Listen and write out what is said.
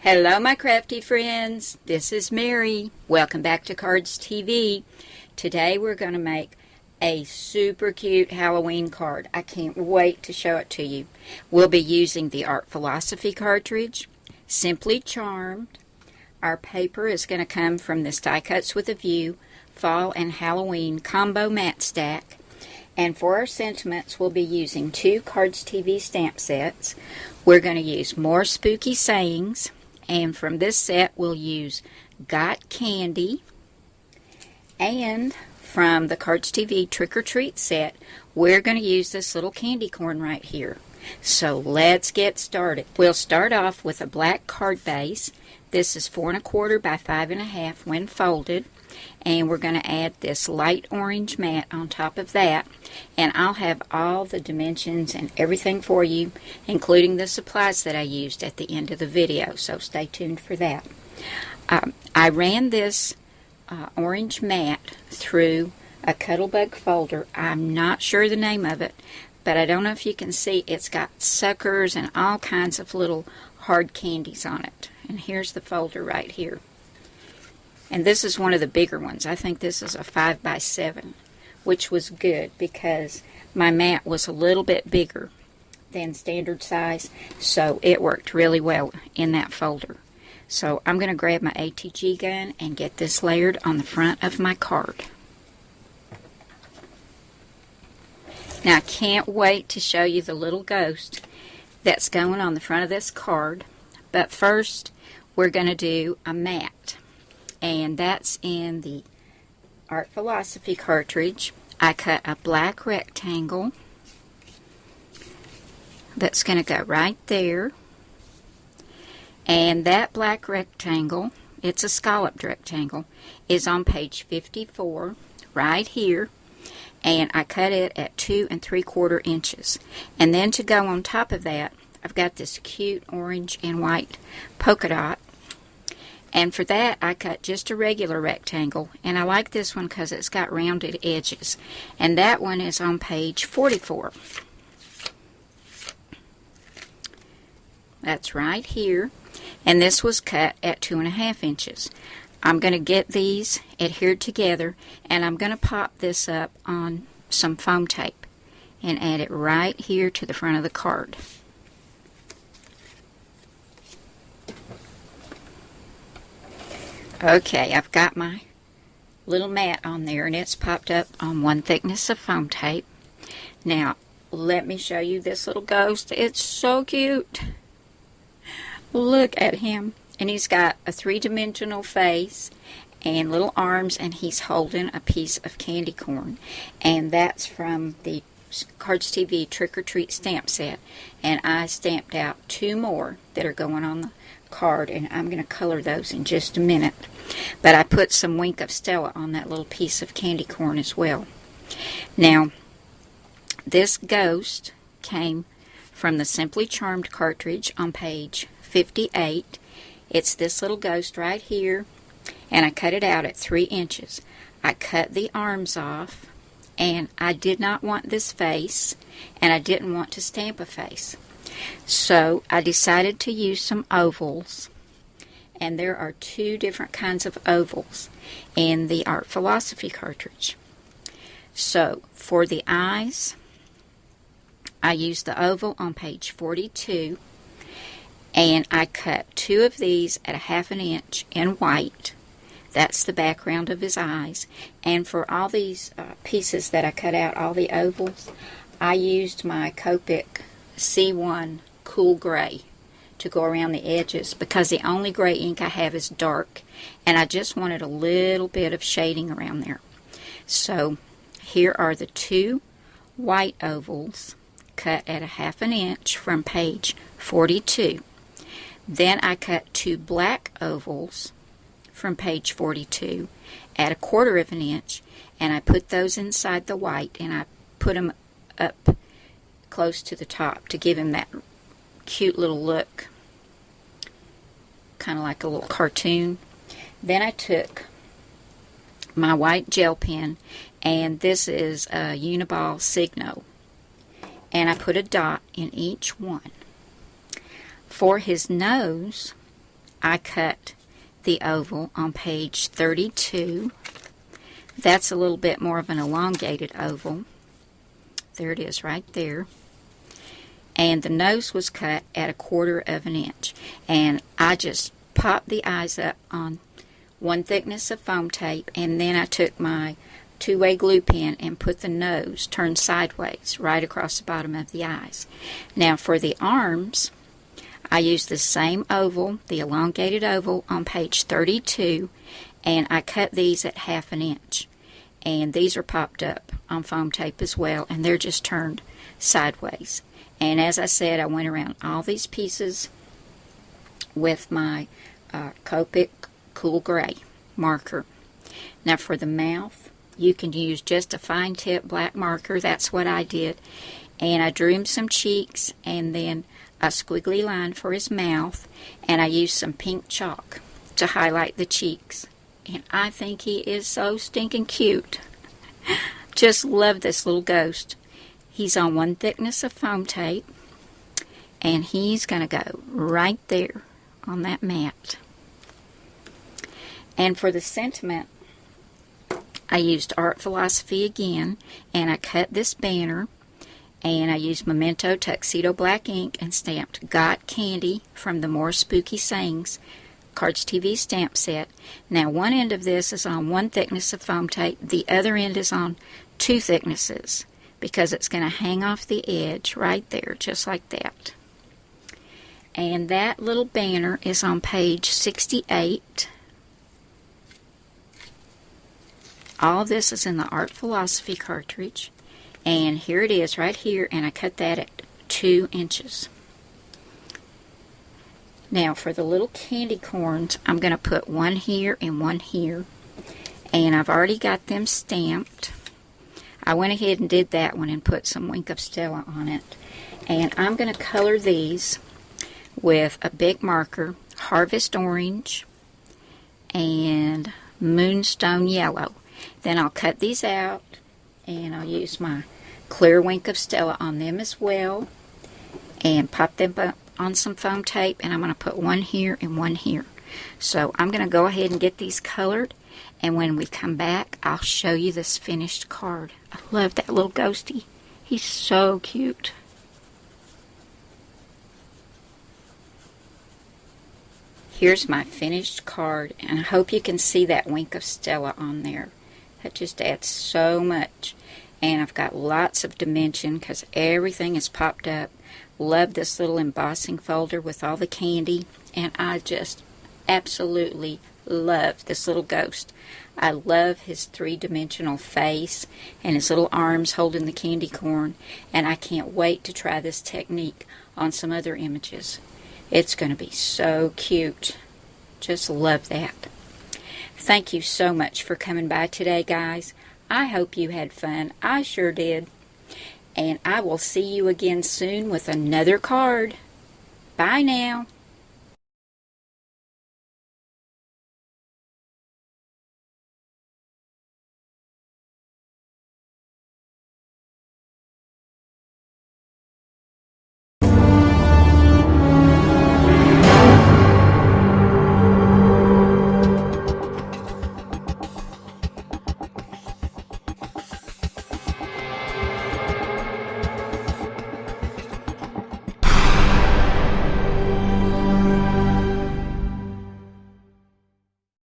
Hello my crafty friends, this is Mary. Welcome back to Cardz TV. Today we're going to make a super cute Halloween card. I can't wait to show it to you. We'll be using the Art Philosophy cartridge, Simply Charmed. Our paper is going to come from this Die Cuts with a View Fall and Halloween Combo Mat Stack. And for our sentiments, we'll be using 2 Cardz TV stamp sets. We're going to use more spooky sayings. And from this set, we'll use Got Candy. And from the Cardz TV Trick or Treat set, we're going to use this little candy corn right here. So let's get started. We'll start off with a black card base. This is 4 1/4 by 5 1/2 when folded. And we're going to add this light orange mat on top of that. And I'll have all the dimensions and everything for you, including the supplies that I used at the end of the video. So stay tuned for that. I ran this orange mat through a Cuttlebug folder. I'm not sure the name of it, but I don't know if you can see. It's got suckers and all kinds of little hard candies on it. And here's the folder right here. And this is one of the bigger ones. I think this is a 5 by 7, which was good because my mat was a little bit bigger than standard size, so it worked really well in that folder. So I'm going to grab my ATG gun and get this layered on the front of my card. Now I can't wait to show you the little ghost that's going on the front of this card, but first we're going to do a mat. And that's in the Art Philosophy cartridge. I cut a black rectangle that's going to go right there. And that black rectangle, it's a scalloped rectangle, is on page 54 right here. And I cut it at 2 3/4 inches. And then to go on top of that, I've got this cute orange and white polka dot. And for that, I cut just a regular rectangle. And I like this one because it's got rounded edges. And that one is on page 44. That's right here. And this was cut at 2 1/2 inches. I'm going to get these adhered together. And I'm going to pop this up on some foam tape. And add it right here to the front of the card. Okay, I've got my little mat on there, and it's popped up on 1 thickness of foam tape. Now, let me show you this little ghost. It's so cute. Look at him. And he's got a 3-dimensional face and little arms, and he's holding a piece of candy corn. And that's from the Cardz TV Trick or Treat stamp set. And I stamped out 2 more that are going on the card, and I'm going to color those in just a minute. But I put some Wink of Stella on that little piece of candy corn as well. Now, this ghost came from the Simply Charmed cartridge on page 58. It's this little ghost right here, and I cut it out at 3 inches. I cut the arms off, and I did not want this face, and I didn't want to stamp a face. So I decided to use some ovals, and there are 2 different kinds of ovals in the Art Philosophy cartridge. So for the eyes, I used the oval on page 42, and I cut 2 of these at a 1/2 inch in white. That's the background of his eyes. And for all these pieces that I cut out, all the ovals, I used my Copic C1 Cool Gray to go around the edges because the only gray ink I have is dark, and I just wanted a little bit of shading around there. So here are the 2 white ovals cut at a 1/2 inch from page 42. Then I cut 2 black ovals from page 42 at a 1/4 inch, and I put those inside the white, and I put them up close to the top to give him that cute little look, kind of like a little cartoon. Then I took my white gel pen, and this is a Uniball Signo, and I put a dot in each one. For his nose, I cut the oval on page 32. That's a little bit more of an elongated oval. There it is right there. And the nose was cut at 1/4 of an inch. And I just popped the eyes up on 1 thickness of foam tape, and then I took my 2-way glue pen and put the nose turned sideways right across the bottom of the eyes. Now for the arms, I used the same oval, the elongated oval on page 32, and I cut these at 1/2 inch. And these are popped up on foam tape as well, and they're just turned sideways. And as I said, I went around all these pieces with my Copic Cool Gray marker. Now for the mouth, you can use just a fine tip black marker. That's what I did. And I drew him some cheeks and then a squiggly line for his mouth. And I used some pink chalk to highlight the cheeks. And I think he is so stinking cute. Just love this little ghost. He's on 1 thickness of foam tape. And he's going to go right there on that mat. And for the sentiment, I used Art Philosophy again, and I cut this banner, and I used Memento Tuxedo Black ink and stamped Got Candy from the More Spooky Sayings Cardz TV stamp set. Now one end of this is on 1 thickness of foam tape, the other end is on 2 thicknesses, because it's going to hang off the edge right there, just like that. And that little banner is on page 68. All of this is in the Art Philosophy cartridge. And here it is right here, and I cut that at 2 inches. Now for the little candy corns, I'm going to put 1 here and 1 here. And I've already got them stamped. I went ahead and did that one and put some Wink of Stella on it. And I'm going to color these with a big marker, Harvest Orange and Moonstone Yellow. Then I'll cut these out, and I'll use my clear Wink of Stella on them as well, and pop them up on some foam tape, and I'm going to put 1 here and 1 here. So I'm going to go ahead and get these colored, and when we come back, I'll show you this finished card. I love that little ghosty. He's so cute. Here's my finished card, and I hope you can see that Wink of Stella on there. That just adds so much. And I've got lots of dimension because everything is popped up. Love this little embossing folder with all the candy. And I just absolutely love this little ghost. I love his 3-dimensional face and his little arms holding the candy corn. And I can't wait to try this technique on some other images. It's going to be so cute. Just love that. Thank you so much for coming by today, guys. I hope you had fun. I sure did. And I will see you again soon with another card. Bye now.